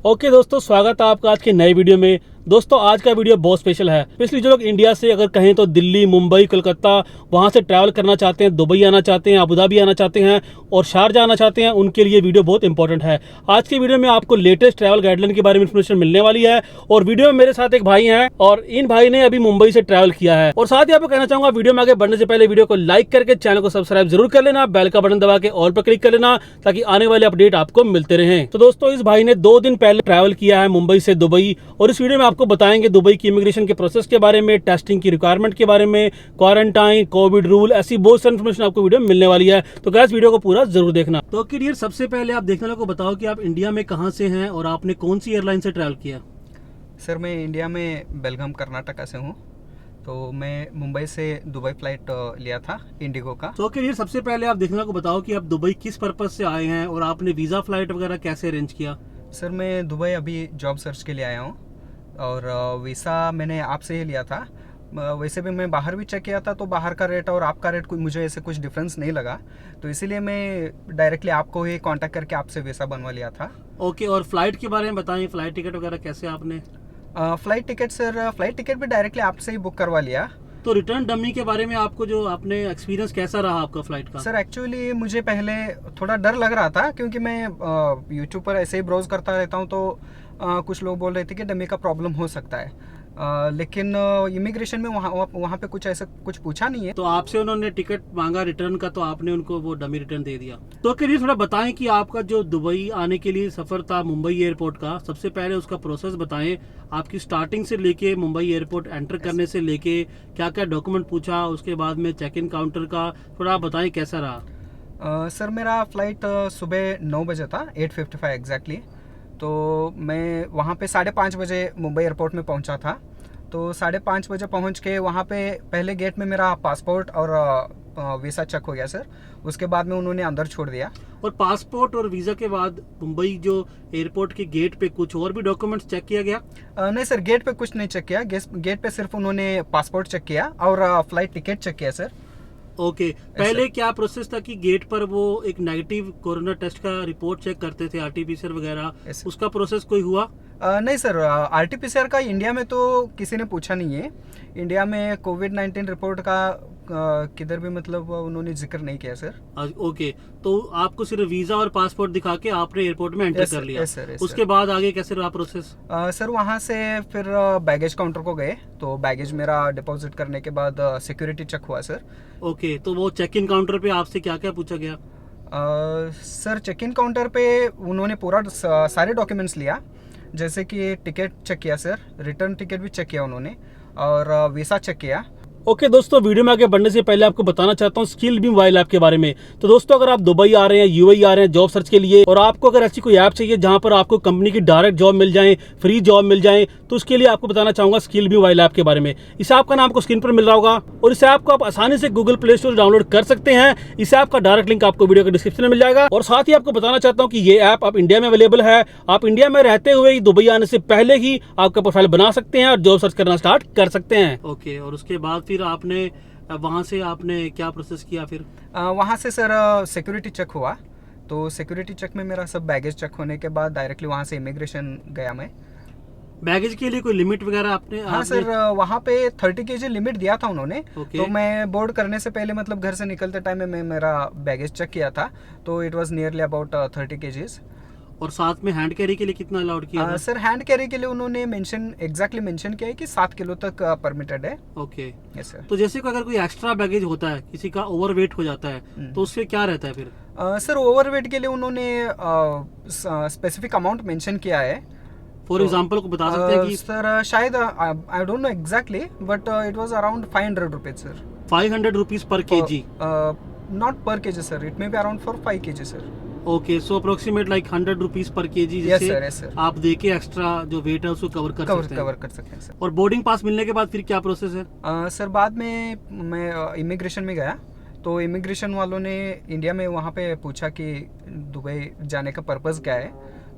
Okay दोस्तों, स्वागत है आपका आज के नए वीडियो में। दोस्तों आज का वीडियो बहुत स्पेशल है, स्पेशली जो लोग इंडिया से अगर कहें तो दिल्ली, मुंबई, कोलकाता वहां से ट्रैवल करना चाहते हैं, दुबई आना चाहते हैं, अबू धाबी आना चाहते हैं और शारजा आना चाहते हैं, उनके लिए वीडियो बहुत इंपॉर्टेंट है। आज के वीडियो में आपको लेटेस्ट ट्रैवल गाइडलाइन के बारे में इन्फॉर्मेशन मिलने वाली है और वीडियो में मेरे साथ एक भाई हैं और इन भाई ने अभी मुंबई से ट्रैवल किया है। और साथ ही आपको कहना चाहूंगा, वीडियो में आगे बढ़ने से पहले वीडियो को लाइक करके चैनल को सब्सक्राइब जरूर कर लेना, बेल का बटन दबा के ऑल पर क्लिक कर लेना ताकि आने वाले अपडेट आपको मिलते रहे। तो दोस्तों इस भाई ने 2 दिन पहले ट्रैवल किया है मुंबई से दुबई और इस वीडियो में आपको बताएंगे दुबई की इमिग्रेशन के प्रोसेस के बारे में, टेस्टिंग की रिक्वायरमेंट के बारे में, क्वारंटाइन, कोविड रूल, ऐसी बहुत सारी इन्फॉर्मेशन आपको वीडियो में मिलने वाली है। तो गाइस वीडियो को पूरा जरूर देखना। तो डियर, सबसे पहले आप देखने वालों को बताओ कि आप इंडिया में कहां से हैं और आपने कौन सी एयरलाइन से ट्रैवल किया? सर मैं इंडिया में बेलगाम कर्नाटका से हूँ। तो मैं मुंबई से दुबई फ्लाइट लिया था इंडिगो का। तो डियर, सबसे पहले आप देखने वालों को बताओ कि आप दुबई किस पर्पज से आए हैं और आपने वीजा फ्लाइट वगैरह कैसे अरेंज किया? सर मैं दुबई अभी जॉब सर्च के लिए आया हूँ और वीसा मैंने आपसे ही लिया था। वैसे भी मैं बाहर भी चेक किया था तो बाहर का रेट और आपका रेट मुझे ऐसे कुछ डिफरेंस नहीं लगा, तो इसीलिए मैं डायरेक्टली आपको ही कांटेक्ट करके आपसे वीसा बनवा लिया था। ओके, और फ्लाइट के बारे में बताएं, फ्लाइट टिकट वगैरह कैसे आपने? Flight ticket sir, flight ticket भी डायरेक्टली आपसे ही बुक करवा लिया। तो रिटर्न डमी के बारे में आपको जो आपने एक्सपीरियंस कैसा रहा आपका फ्लाइट का? सर एक्चुअली मुझे पहले थोड़ा डर लग रहा था क्योंकि मैं यूट्यूब पर ऐसे ही ब्राउज करता रहता हूँ, तो कुछ लोग बोल रहे थे कि डमी का प्रॉब्लम हो सकता है। लेकिन इमिग्रेशन में वहाँ पे कुछ ऐसा कुछ पूछा नहीं है। तो आपसे उन्होंने टिकट मांगा रिटर्न का, तो आपने उनको वो डमी रिटर्न दे दिया। तो करिए थोड़ा बताएं कि आपका जो दुबई आने के लिए सफर था मुंबई एयरपोर्ट का, सबसे पहले उसका प्रोसेस बताएं। आपकी स्टार्टिंग से लेके मुंबई एयरपोर्ट एंटर करने से लेके क्या क्या डॉक्यूमेंट पूछा, उसके बाद में चेक इन काउंटर का थोड़ा आप बताएं कैसा रहा? सर मेरा फ्लाइट सुबह 9 बजे था, 8:55 एग्जैक्टली। तो मैं वहाँ पे 5:30 बजे मुंबई एयरपोर्ट में पहुँचा था। तो 5:30 बजे पहुँच के वहाँ पे पहले गेट में मेरा पासपोर्ट और वीसा चेक हो गया सर। उसके बाद में उन्होंने अंदर छोड़ दिया। और पासपोर्ट और वीजा के बाद मुंबई जो एयरपोर्ट के गेट पे कुछ और भी डॉक्यूमेंट्स चेक किया गया? नहीं सर, गेट पे कुछ नहीं चेक किया। गेट पे सिर्फ उन्होंने पासपोर्ट चेक किया और फ्लाइट टिकट चेक किया सर। ओके, पहले क्या प्रोसेस था कि गेट पर वो एक नेगेटिव कोरोना टेस्ट का रिपोर्ट चेक करते थे, आरटीपीसीआर वगैरह, उसका प्रोसेस कोई हुआ? नहीं सर, आरटीपीसीआर का इंडिया में तो किसी ने पूछा नहीं है। इंडिया में कोविड-19 रिपोर्ट का किधर भी मतलब उन्होंने जिक्र नहीं किया सर। ओके, तो आपको सिर्फ वीजा और पासपोर्ट दिखा के आपने एयरपोर्ट में एंटर कर लिया? सर। उसके बाद आगे कैसे रहा प्रोसेस? सर वहाँ से फिर बैगेज काउंटर को गए, तो बैगेज मेरा डिपॉजिट करने के बाद सिक्योरिटी चेक हुआ सर। ओके, तो वो चेक इन काउंटर पे आपसे क्या क्या पूछा गया? सर चेक इन काउंटर पे उन्होंने पूरा सारे डॉक्यूमेंट्स लिया, जैसे कि टिकट चेक किया सर, रिटर्न टिकट भी चेक किया उन्होंने और वीसा चेक किया। ओके दोस्तों, वीडियो में आगे बढ़ने से पहले आपको बताना चाहता हूँ स्किल बीम मोबाइल ऐप के बारे में। तो दोस्तों अगर आप दुबई आ रहे हैं, यूएई आ रहे हैं जॉब सर्च के लिए और आपको अगर ऐसी कोई ऐप चाहिए जहां पर आपको कंपनी की डायरेक्ट जॉब मिल जाए, फ्री जॉब मिल जाए, तो उसके लिए आपको बताना चाहूंगा स्किल बीम मोबाइल ऐप के बारे में। इस ऐप का नाम आपको स्क्रीन पर मिल रहा होगा और इस ऐप को आप आसानी से गूगल प्ले स्टोर डाउनलोड कर सकते हैं। इस ऐप का डायरेक्ट लिंक आपको वीडियो के डिस्क्रिप्शन में मिल जाएगा। और साथ ही आपको बताना चाहता हूँ कि ये ऐप आप इंडिया में अवेलेबल है। आप इंडिया में रहते हुए ही दुबई आने से पहले ही आपका प्रोफाइल बना सकते हैं और जॉब सर्च करना स्टार्ट कर सकते हैं। ओके, और उसके बाद फिर आपने वहाँ से आपने क्या प्रोसेस किया फिर? वहाँ से सर सिक्योरिटी चेक हुआ। तो सिक्योरिटी चेक में मेरा सब बैगेज चेक होने के बाद डायरेक्टली वहाँ से इमिग्रेशन गया मैं। बैगेज के लिए कोई लिमिट वगैरह आपने? हाँ सर, वहाँ पे 30 kg लिमिट दिया था उन्होंने। तो मैं बोर्ड करने से पहले मतलब घर से निकलते टाइम में मैं मेरा बैगेज चेक किया था, तो it was nearly about 30 kgs। और साथ में हैंड कैरी के लिए कितना अलाउड किया? सर हैंड कैरी के लिए उन्होंने एग्जैक्टली मेंशन किया है कि 7 किलो तक परमिटेड है। Okay, yes sir. तो जैसे कि अगर कोई एक्स्ट्रा बैगेज होता है, किसी का ओवरवेट हो जाता है, तो उससे क्या रहता है फिर? सर ओवरवेट के लिए उन्होंने स्पेसिफिक अमाउंट मेंशन किया है। फॉर एग्जाम्पल को बता सकते हैं कि सर शायद I don't know exactly, but it was around 500 rupees sir. 500 rupees per kg? Not per kg sir, it may be around for 5 kg sir. Okay, so approximate like 100 rupees per kg, जैसे आप देके extra जो wait है उसको cover कर सकते हैं sir. और बोर्डिंग पास मिलने के बाद फिर क्या प्रोसेस है? सर बाद में मैं इमिग्रेशन में गया, तो इमिग्रेशन वालों ने इंडिया में वहाँ पे पूछा कि दुबई जाने का पर्पज़ क्या है।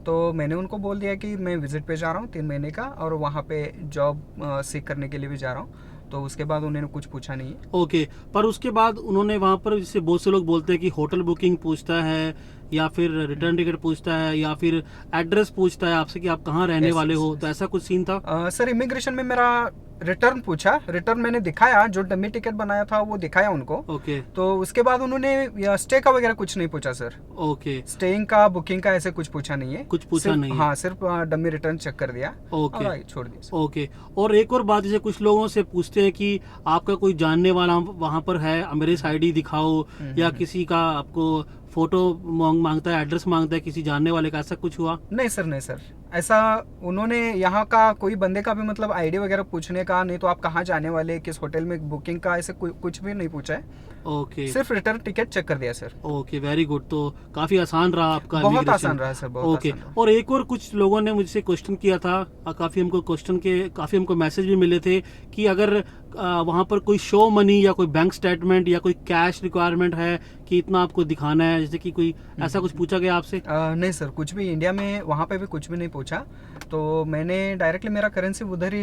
तो मैंने उनको बोल दिया कि मैं विजिट पे जा रहा हूँ 3 महीने का और वहाँ पे जॉब सीख करने के लिए भी जा रहा हूँ। तो उसके बाद उन्होंने कुछ पूछा नहीं है। ओके, पर उसके बाद उन्होंने वहाँ पर जैसे बहुत से लोग बोलते हैं कि होटल बुकिंग पूछता है या फिर रिटर्न टिकट पूछता है या फिर एड्रेस पूछता है आपसे कि आप कहाँ रहने Yes, वाले yes, हो, yes. तो ऐसा कुछ सीन था? सर इमिग्रेशन में मेरा रिटर्न पूछा, रिटर्न मैंने दिखाया, जो डमी टिकट बनाया था वो दिखाया उनको। ओके तो उसके बाद उन्होंने स्टे का वगैरह कुछ नहीं पूछा सर, ओके स्टेइंग का बुकिंग का ऐसे कुछ पूछा नहीं है, कुछ पूछा सिर्फ नहीं है। हाँ सिर्फ डमी रिटर्न चेक कर दिया ओके और छोड़ दिया सर। ओके। और एक और बात, जैसे कुछ लोगों से पूछते हैं कि आपका कोई जानने वाला वहाँ पर है, मेरिज आईडी दिखाओ, या किसी का आपको फोटो मांगता है, एड्रेस मांगता है किसी जानने वाले का, ऐसा कुछ हुआ? नहीं सर, नहीं सर, ऐसा उन्होंने यहाँ का कोई बंदे का भी मतलब आईडी वगैरह पूछने का, नहीं तो आप कहाँ जाने वाले, किस होटल में बुकिंग का, ऐसे कुछ भी नहीं पूछा है। ओके सिर्फ रिटर्न टिकट चेक कर दिया सर। Okay, very good. तो काफी आसान रहा आपका बहुत immigration। आसान रहा सर, बहुत ओके। आसान रहा। और एक और कुछ लोगों ने मुझसे क्वेश्चन किया था, काफी हमको मैसेज भी मिले थे कि अगर वहाँ पर कोई शो मनी या कोई बैंक स्टेटमेंट या कोई कैश रिक्वायरमेंट है कि इतना आपको दिखाना है, जैसे कि कोई ऐसा कुछ पूछा गया आपसे? नहीं सर, कुछ भी इंडिया में वहाँ पे भी कुछ भी नहीं पूछा। तो मैंने डायरेक्टली मेरा करेंसी उधर ही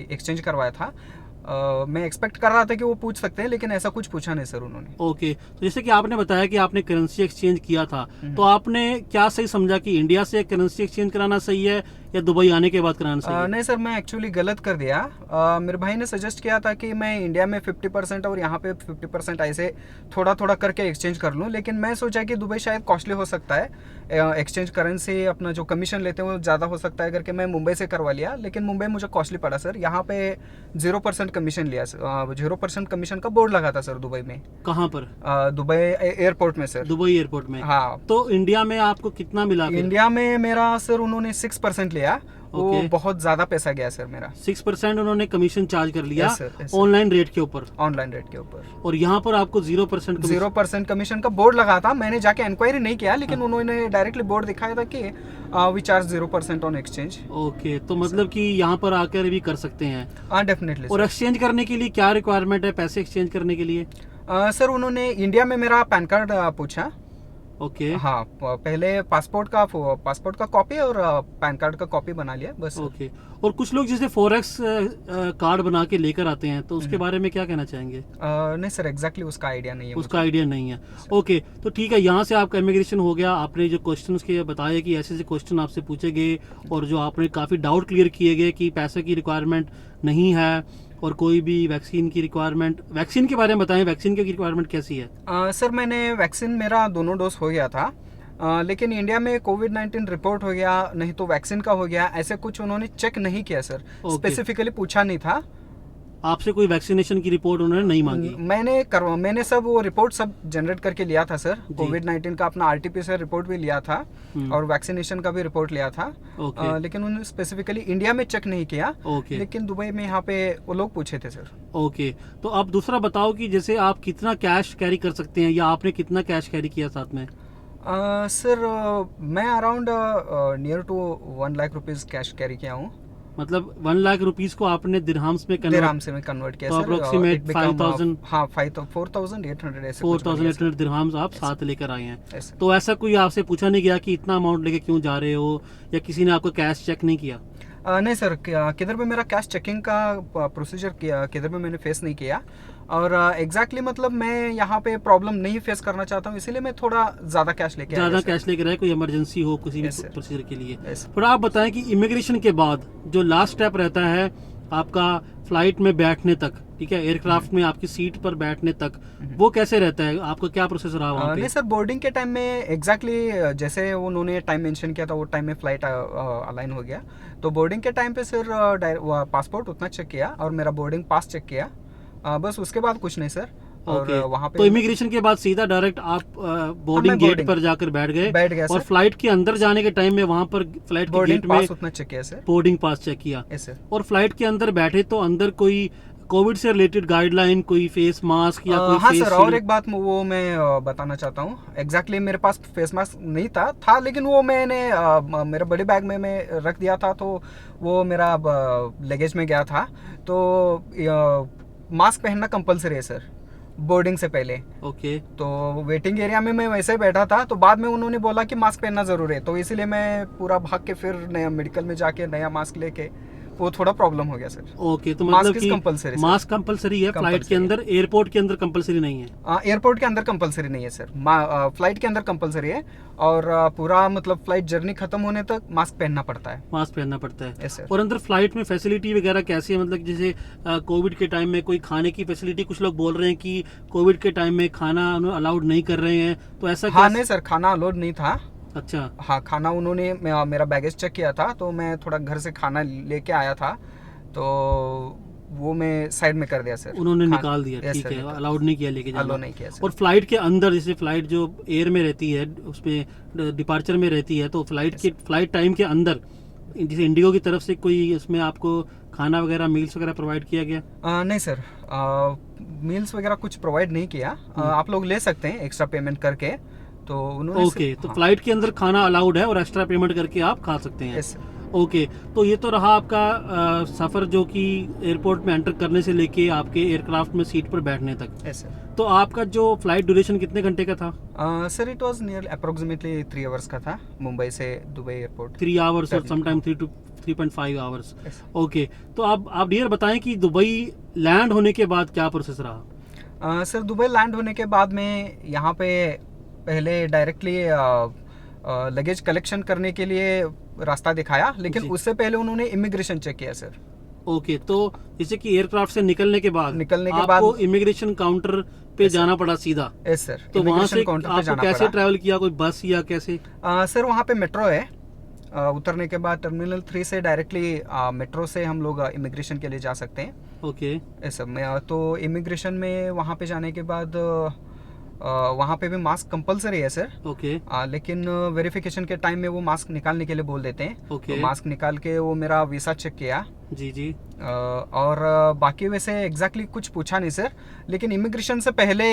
एक्सचेंज करवाया था। मैं एक्सपेक्ट कर रहा था कि वो पूछ सकते हैं, लेकिन ऐसा कुछ पूछा नहीं सर उन्होंने। ओके। तो जैसे कि आपने बताया कि आपने करेंसी एक्सचेंज किया था, तो आपने क्या सही समझा कि इंडिया से करेंसी एक्सचेंज कराना सही है या दुबई आने के बाद कराना सही है? नहीं सर, मैं एक्चुअली गलत कर दिया। मेरे भाई ने सजेस्ट किया था कि मैं इंडिया में 50% और यहाँ पे 50% ऐसे थोड़ा थोड़ा करके एक्सचेंज कर लूँ, लेकिन मैं सोचा कि दुबई शायद कॉस्टली हो सकता है, एक्सचेंज करेंसी अपना जो कमीशन लेते हैं वो ज़्यादा हो सकता है करके मैं मुंबई से करवा लिया। लेकिन मुंबई मुझे कॉस्टली पड़ा सर, यहाँ पे 0% कमीशन लिया, 0% कमीशन का बोर्ड लगा था सर दुबई में। कहाँ पर? दुबई एयरपोर्ट में सर। दुबई एयरपोर्ट में? हाँ। तो इंडिया में आपको कितना मिला फिर? इंडिया में मेरा सर उन्होंने 6% लिया, वो Okay. बहुत ज़्यादा पैसा गया सर मेरा। 6% उन्होंने कमीशन चार्ज कर लिया Yes, sir, yes, sir. Online rate के ऊपर, ऑनलाइन रेट के ऊपर। और यहाँ पर आपको 0% 0% कमीशन का बोर्ड लगा था। मैंने जाके इंक्वायरी नहीं किया, लेकिन उन्होंने डायरेक्टली बोर्ड दिखाया था कि we charge 0% on exchange. Okay. तो मतलब कि यहाँ पर आकर भी कर सकते हैं? हाँ डेफिनेटली। और एक्सचेंज करने के लिए क्या रिक्वायरमेंट है, पैसे एक्सचेंज करने के लिए? सर उन्होंने इंडिया में मेरा पैन कार्ड पूछा। ओके हाँ, पहले पासपोर्ट का कॉपी और पैन कार्ड का कॉपी बना लिया बस। ओके। और कुछ लोग जैसे फॉरेक्स कार्ड बना के लेकर आते हैं, तो उसके बारे में क्या कहना चाहेंगे? नहीं सर, एग्जैक्टली उसका आइडिया नहीं है उसका आइडिया नहीं है। ओके, तो ठीक है, यहाँ से आपका इमिग्रेशन हो गया। आपने जो क्वेश्चंस के बताया कि ऐसे ऐसे क्वेश्चन आपसे पूछे गए, और जो आपने काफ़ी डाउट क्लियर किए गए कि पैसे की रिक्वायरमेंट नहीं है और कोई भी वैक्सीन की रिक्वायरमेंट। वैक्सीन के बारे में बताएं, वैक्सीन की रिक्वायरमेंट कैसी है? सर मैंने वैक्सीन मेरा दोनों डोज हो गया था, लेकिन इंडिया में कोविड-19 रिपोर्ट हो गया, नहीं तो वैक्सीन का हो गया, ऐसे कुछ उन्होंने चेक नहीं किया सर। स्पेसिफिकली पूछा नहीं था। आपसे कोई वैक्सीनेशन की रिपोर्ट उन्होंने नहीं मांगी? मैंने सब वो रिपोर्ट सब जनरेट करके लिया था सर। कोविड-19 का अपना आरटीपीसीआर रिपोर्ट भी लिया था और वैक्सीनेशन का भी रिपोर्ट लिया था। लेकिन उन्होंने स्पेसिफिकली इंडिया में चेक नहीं किया। लेकिन दुबई में यहाँ पे वो लोग पूछे थे सर। ओके। तो आप दूसरा बताओ कि जैसे आप कितना कैश कैरी कर सकते हैं, या आपने कितना कैश कैरी किया साथ में? सर मैं around near to 1 lakh rupees cash carry किया हूँ। मतलब 1 लाख रुपीस को आपने दिरहाम्स में कन्वर्ट किया, तो सर? अप्रोक्सीमेट 5,000, हाँ 4,800 ऐसे 4,800 दिरहाम्स आप साथ लेकर आए हैं। तो ऐसा कोई आपसे पूछा नहीं गया कि इतना अमाउंट लेके क्यों जा रहे हो, या किसी ने आपको कैश चेक नहीं किया? नहीं सर, किधर भी मेरा कैश चेकिंग का प्रोसीजर किधर भी मैंने फेस नहीं किया। और एग्जैक्टली मतलब मैं यहाँ पे प्रॉब्लम नहीं फेस करना चाहता हूँ, इसीलिए मैं थोड़ा ज़्यादा कैश लेके आया, कोई इमरजेंसी हो किसी भी प्रोसीजर के लिए। थोड़ा आप बताएं कि इमिग्रेशन के बाद जो लास्ट स्टेप रहता है आपका फ्लाइट में बैठने तक, ठीक है, एयरक्राफ्ट में आपकी सीट पर बैठने तक, वो कैसे रहता है? आपका क्या प्रोसेस रहा वहाँ पे? नहीं सर, बोर्डिंग के टाइम में एग्जैक्टली जैसे उन्होंने टाइम मेंशन किया था वो टाइम में फ्लाइट अलाइन हो गया। तो बोर्डिंग के टाइम पे सर पासपोर्ट उतना चेक किया और मेरा बोर्डिंग पास चेक किया, बस उसके बाद कुछ नहीं सर। और वहाँ पे तो इमिग्रेशन के बाद सीधा डायरेक्ट आप बोर्डिंग गेट पर जाकर बैठ गए और फ्लाइट के अंदर जाने के टाइम में वहाँ पर फ्लाइट के गेट में उतना चेक किया सर, बोर्डिंग पास चेक किया। और फ्लाइट के अंदर बैठे तो अंदर कोई कोविड से रिलेटेड गाइडलाइन, कोई फेस मास्क या कोई हाँ सर, और एक बात वो मैं बताना चाहता हूँ। एग्जैक्टली मेरे पास फेस मास्क नहीं था, लेकिन वो मैंने मेरे बड़े बैग में मैं रख दिया था, तो वो मेरा लगेज में गया था। तो मास्क पहनना कंपलसरी है सर बोर्डिंग से पहले। ओके। तो वेटिंग एरिया में मैं वैसे बैठा था, तो बाद में उन्होंने बोला कि मास्क पहनना ज़रूरी है, तो इसीलिए मैं पूरा भाग के फिर नया मेडिकल में जाके नया मास्क लेके वो थोड़ा प्रॉब्लम हो गया सर। ओके, तो मास्क मतलब इज कि कंपलसरी। मास्क कंपलसरी है फ्लाइट के Compulsory अंदर, एयरपोर्ट के अंदर कंपलसरी नहीं है। एयरपोर्ट के अंदर कंपलसरी नहीं है सर, फ्लाइट के अंदर कंपलसरी है। और पूरा मतलब फ्लाइट जर्नी खत्म होने तक मास्क पहनना पड़ता है। मास्क पहनना पड़ता है। Yes sir. और अंदर फ्लाइट में फैसिलिटी वगैरह कैसी है, मतलब जैसे कोविड के टाइम में कोई खाने की फैसिलिटी, कुछ लोग बोल रहे हैं कि कोविड के टाइम में खाना अलाउड नहीं कर रहे हैं, तो ऐसा हाँ क्या? नहीं सर, खाना अलाउड नहीं था। अच्छा, हाँ खाना उन्होंने मेरा बैगेज चेक किया था, तो मैं थोड़ा घर से खाना लेके आया था, तो वो मैं साइड में कर दिया सर। उन्होंने निकाल दिया, यस ठीक सर, है, निकाल अलाउड नहीं किया लेके जाना। अलाउ नहीं किया सर। और फ्लाइट के अंदर, जैसे फ्लाइट जो एयर में रहती है उसमें डिपार्चर में रहती है, तो फ्लाइट टाइम के अंदर जैसे इंडिगो की तरफ से कोई उसमें आपको खाना वगैरह, मील्स वगैरह प्रोवाइड किया गया? नहीं सर, मील्स वगैरह कुछ प्रोवाइड नहीं किया। आप लोग ले सकते हैं एक्स्ट्रा पेमेंट करके, तो उन्होंने ओके, तो हाँ। फ्लाइट के अंदर खाना अलाउड है और एक्स्ट्रा पेमेंट करके आप खा सकते हैं। Yes sir. ओके, तो ये तो रहा आपका सफ़र, जो कि एयरपोर्ट में एंटर करने से लेके आपके एयरक्राफ्ट में सीट पर बैठने तक। Yes sir. तो आपका जो फ्लाइट ड्यूरेशन कितने घंटे का था? Sir it was near approximately 3 hours का था, मुंबई से दुबई एयरपोर्ट। 3 आवर्स और Correct, समटाइम हाँ। 3 to 3.5 आवर्स। Yes. ओके, तो आप डियर बताएं कि दुबई लैंड होने के बाद क्या प्रोसेस रहा? सर दुबई लैंड होने के बाद में यहाँ पे पहले डायरेक्टली लगेज कलेक्शन करने के लिए रास्ता दिखाया, लेकिन जी। उससे पहले उन्होंने इमिग्रेशन चेक किया सर। ओके, तो जैसे कि एयरक्राफ्ट से निकलने के बाद निकलने के आपको इमिग्रेशन काउंटर पे Yes, sir. जाना पड़ा सीधा? यस सर, तो वहाँ से इमिग्रेशन काउंटर पे आपको जाना कैसे पड़ा। ट्रैवल किया, कोई बस या कैसे? सर वहाँ पे मेट्रो है। उतरने के बाद टर्मिनल 3 से डायरेक्टली मेट्रो से हम लोग इमिग्रेशन के लिए जा सकते हैं। Okay, yes sir. तो इमिग्रेशन में वहाँ पे जाने के बाद वहाँ पे भी मास्क कंपलसरी है सर। ओके, लेकिन वेरिफिकेशन के टाइम में वो मास्क निकालने के लिए बोल देते हैं। ओके। तो मास्क निकाल के वो मेरा वीसा चेक किया। जी जी। और बाकी वैसे एग्जैक्टली कुछ पूछा नहीं सर, लेकिन इमिग्रेशन से पहले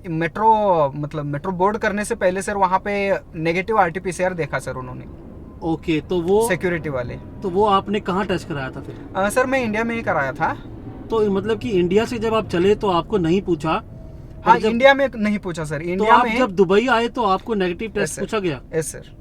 मेट्रो बोर्ड करने से पहले सर वहाँ पे नेगेटिव RT-PCR देखा सर उन्होंने, ओके, तो वो सिक्योरिटी वाले। तो वो आपने कहाँ टेस्ट कराया था फिर? सर मैं इंडिया में ही कराया था। तो मतलब कि इंडिया से जब आप चले तो आपको नहीं पूछा? हाँ, और जब इंडिया में नहीं पूछा सर, तो इंडिया आप में। जब दुबई आए तो आपको नेगेटिव टेस्ट sir. पूछा गया? Yes sir.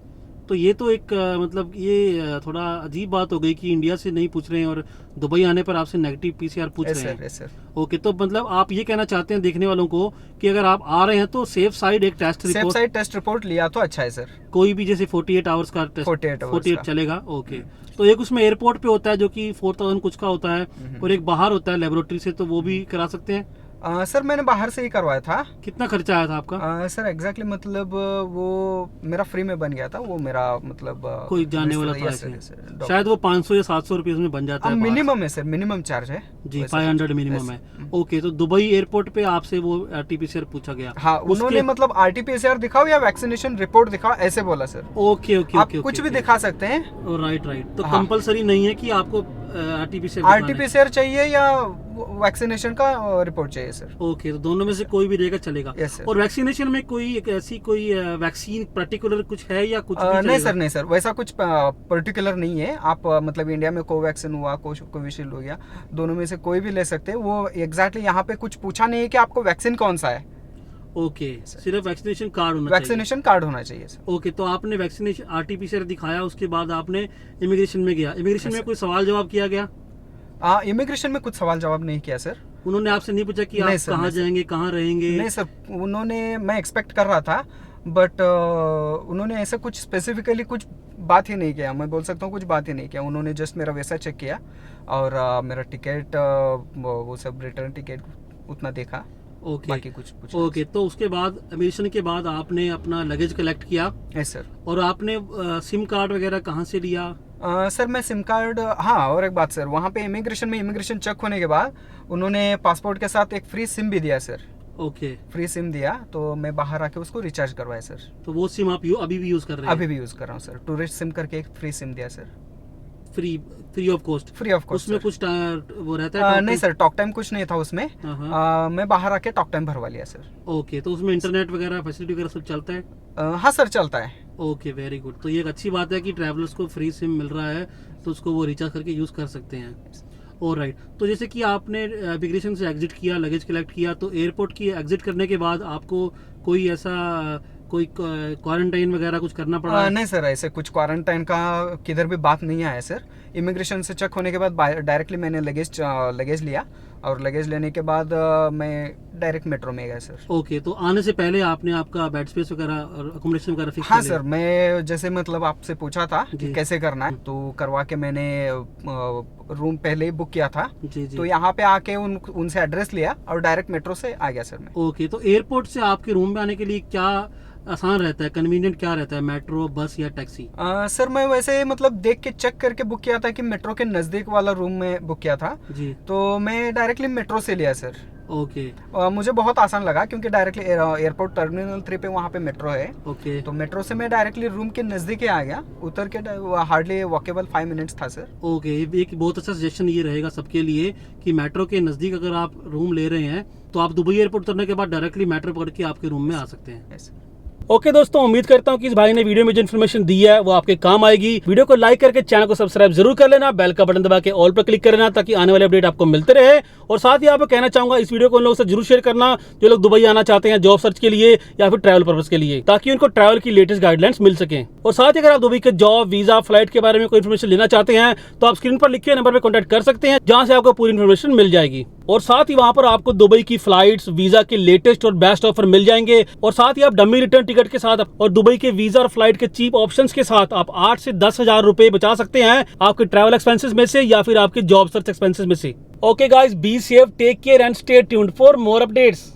तो ये तो एक मतलब ये थोड़ा अजीब बात हो गई कि इंडिया से नहीं पूछ रहे हैं और दुबई आने पर आपसे नेगेटिव PCR पूछ यस रहे सर। हैं। Yes sir. ओके, तो मतलब आप ये कहना चाहते हैं देखने वालों को कि अगर आप आ रहे हैं तो सेफ साइड एक test safe report, side test report लिया तो अच्छा है सर। कोई भी जैसे 48 आवर्स का टेस्ट, 48 hours 48 का। चलेगा। ओके, तो एक उसमें एयरपोर्ट पे होता है जो कि 4000 कुछ का होता है, और एक बाहर होता है लेबोरेटरी से, तो वो भी करा सकते हैं? सर मैंने बाहर से ही करवाया था। कितना खर्चा आया था आपका? सर एग्जैक्टली मतलब वो मेरा फ्री में बन गया था, वो मेरा मतलब कोई जानने वाला था yes, ऐसे? yes, sir, शायद वो 500 या 700 रुपये में बन जाता है बाहर। मिनिमम है सर, मिनिमम चार्ज है जी, वैसे। 500 मिनिमम है। ओके, तो दुबई एयरपोर्ट पे आपसे वो RT-PCR पूछा गया? हाँ, उन्होंने मतलब RT-PCR दिखाओ या वैक्सीनेशन रिपोर्ट दिखाओ ऐसे बोला सर। ओके ओके आप ओके, कुछ भी दिखा सकते हैं। Right right. तो हाँ। कंपलसरी नहीं है कि आपको RT-PCR चाहिए या वैक्सीनेशन का रिपोर्ट चाहिए सर। ओके, तो दोनों में से कोई भी रहेगा चलेगा। Yes, sir. और वैक्सीनेशन में कोई एक ऐसी कोई वैक्सीन पर्टिकुलर कुछ है या कुछ भी नहीं चलेगा? सर, नहीं सर, वैसा कुछ पर्टिकुलर नहीं है। आप मतलब इंडिया में कोवैक्सीन हुआ, कोविशील्ड हो गया, दोनों में से कोई भी ले सकते हैं। वो एग्जैक्टली यहाँ पे कुछ पूछा नहीं है कि आपको वैक्सीन कौन सा है। ओके, सिर्फ वैक्सीनेशन कार्ड होना चाहिए। वैक्सीनेशन कार्ड होना चाहिए सर। ओके, तो आपने वैक्सीनेशन RT-PCR दिखाया, उसके बाद आपने इमिग्रेशन में गया। इमिग्रेशन में कोई सवाल जवाब किया गया? इमिग्रेशन में कुछ सवाल जवाब नहीं किया सर। उन्होंने आपसे नहीं पूछा कि नहीं आप सर, कहाँ नहीं सर। जाएंगे, कहाँ रहेंगे? नहीं सर, उन्होंने, मैं एक्सपेक्ट कर रहा था, बट उन्होंने ऐसा कुछ स्पेसिफिकली कुछ बात ही नहीं किया। मैं बोल सकता हूँ कुछ बात ही नहीं किया। उन्होंने जस्ट मेरा वीसा चेक किया और मेरा टिकट, वो सब रिटर्न टिकट उतना देखा। ओके, बाकी कुछ पूछा। ओके, तो उसके बाद इमिग्रेशन के बाद आपने अपना लगेज कलेक्ट किया यस सर। और आपने सिम कार्ड वगैरह कहाँ से लिया? सर मैं सिम कार्ड, हाँ और एक बात सर, वहाँ पे इमिग्रेशन चेक होने के बाद उन्होंने पासपोर्ट के साथ एक फ्री सिम भी दिया सर। ओके, फ्री सिम दिया, तो मैं बाहर आके उसको रिचार्ज करवाया सर। तो वो सिम आप अभी भी यूज कर रहे हैं? अभी भी यूज कर रहा हूँ सर। टूरिस्ट सिम करके एक फ्री सिम दिया sir. Free of cost? Free of cost. उसमें कुछ वो रहता है? नहीं सर, टॉक टाइम कुछ नहीं था उसमें। मैं बाहर आके टॉक टाइम भरवा लिया सर। ओके, तो उसमें इंटरनेट वगैरह फैसिलिटी वगैरह सब चलता है? हाँ सर, चलता है। Okay, very good. तो ये एक अच्छी बात है कि ट्रैवलर्स को फ्री सिम मिल रहा है, तो उसको वो रिचार्ज करके यूज़ कर सकते हैं। ऑलराइट, तो जैसे कि आपने इमिग्रेशन से एग्जिट किया, लगेज कलेक्ट किया, तो एयरपोर्ट की एग्जिट करने के बाद आपको कोई ऐसा कोई क्वारंटाइन वगैरह कुछ करना पड़ा है? नहीं सर, ऐसे कुछ क्वारंटाइन का किधर भी बात नहीं आया सर। इमिग्रेशन से चेक होने के बाद डायरेक्टली मैंने लगेज लिया और लगेज लेने के बाद मैं डायरेक्ट मेट्रो में गया सर। ओके, तो आने से पहले आपने आपका बेड स्पेस वगैरह और अकोमोडेशन वगैरह फिक्स हाँ कर लिया? सर, मैं जैसे मतलब आपसे पूछा था जी। कि कैसे करना है, तो करवा के मैंने रूम पहले ही बुक किया था। जी जी। तो यहाँ पे आके उनसे एड्रेस लिया और डायरेक्ट मेट्रो से आ गया सर मैं। ओके, तो एयरपोर्ट से आपके रूम में आने के लिए क्या आसान रहता है, कन्वीनियंट क्या रहता है, मेट्रो, बस या टैक्सी? सर मैं वैसे मतलब देख के चेक करके बुक किया था कि मेट्रो के नज़दीक वाला रूम में बुक किया था, जी। तो मैं डायरेक्टली मेट्रो से लिया सर। ओके मुझे बहुत आसान लगा क्योंकि डायरेक्टली एयरपोर्ट टर्मिनल 3 पे वहाँ पे मेट्रो है। ओके तो मेट्रो से मैं डायरेक्टली रूम के नज़दीक ही आ गया, उतर के हार्डली वॉकेबल 5 मिनट्स था सर। ओके, एक बहुत अच्छा सजेशन ये रहेगा सबके लिए कि मेट्रो के नज़दीक अगर आप रूम ले रहे हैं तो आप दुबई एयरपोर्ट उतरने के बाद डायरेक्टली मेट्रो पकड़ के आपके रूम में आ सकते हैं। Yes. ओके दोस्तों, उम्मीद करता हूँ कि इस भाई ने वीडियो में जो इन्फॉर्मेशन दी है वो आपके काम आएगी। वीडियो को लाइक करके चैनल को सब्सक्राइब जरूर कर लेना, बेल का बटन दबा के ऑल पर क्लिक कर लेना ताकि आने वाले अपडेट आपको मिलते रहे। और साथ ही आपको कहना चाहूंगा इस वीडियो को उन लोगों से जरूर शेयर करना जो लोग दुबई आना चाहते हैं जॉब सर्च के लिए या फिर ट्रैवल पर्पस के लिए, ताकि उनको ट्रैवल की लेटेस्ट गाइडलाइंस मिल सके। और साथ ही अगर आप दुबई के जॉब, वीजा, फ्लाइट के बारे में कोई इन्फॉर्मेशन लेना चाहते हैं तो आप स्क्रीन पर लिखे नंबर पर कॉन्टैक्ट कर सकते हैं, जहां से आपको पूरी इन्फॉर्मेशन मिल जाएगी। और साथ ही वहां पर आपको दुबई की फ्लाइट्स, वीजा के लेटेस्ट और बेस्ट ऑफर मिल जाएंगे। और साथ ही आप डमी रिटर्न टिकट के साथ और दुबई के वीजा और फ्लाइट के चीप ऑप्शंस के साथ आप 8 से 10 हजार रुपए बचा सकते हैं आपके ट्रैवल एक्सपेंसेस में से या फिर आपके जॉब सर्च एक्सपेंसेस में से। Okay guys, be safe, take care and stay tuned for more updates.